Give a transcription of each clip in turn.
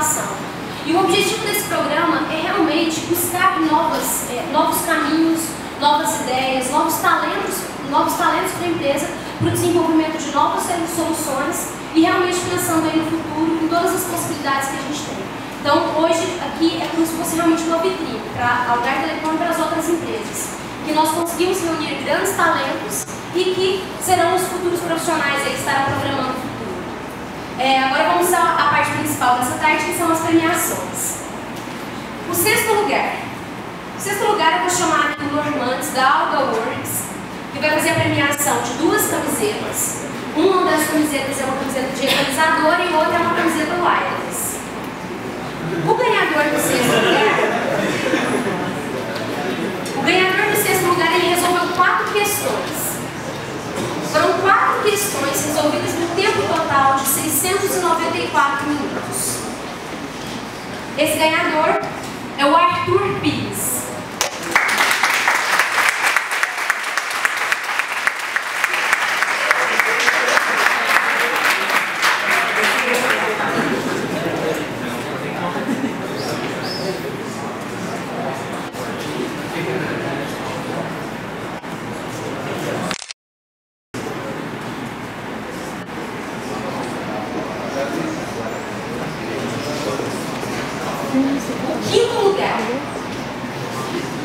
inovação. E o objetivo desse programa é realmente buscar novos caminhos, novas ideias, novos talentos para a empresa, para o desenvolvimento de novas soluções e realmente pensando aí no futuro, em todas as possibilidades que a gente tem. Então, hoje, aqui é como se fosse realmente uma vitrine para a Algar Telecom e para as outras empresas, que nós conseguimos reunir grandes talentos e que serão os futuros profissionais aí que estarão programando o futuro. Agora vamos à parte principal dessa tarde, que são as premiações. O sexto lugar eu vou chamar aqui o Normandes, da Alga Works, que vai fazer a premiação de 2 camisetas. Uma das camisetas é uma camiseta de equalizador e outra é uma camiseta wireless. O ganhador do sexto lugar, ele resolveu 4 questões. Foram 4 questões resolvidas no tempo total de 694 minutos. Esse ganhador é o Arthur Pires.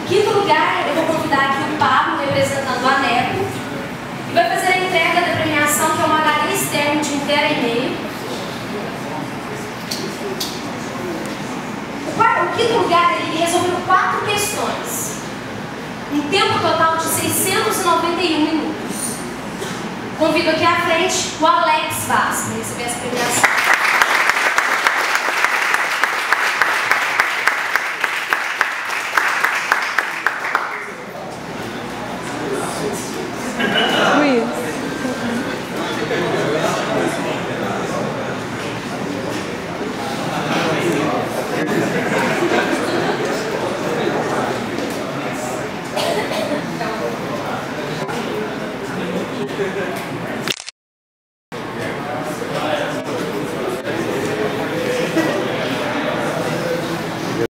Quinto lugar, eu vou convidar aqui o Pablo, representando a NECO, e vai fazer a entrega da premiação, que é uma HD externa de 1,5 TB. O quinto lugar, ele resolveu 4 questões, um tempo total de 691 minutos. Convido aqui à frente o Alex Vaz para receber essa premiação.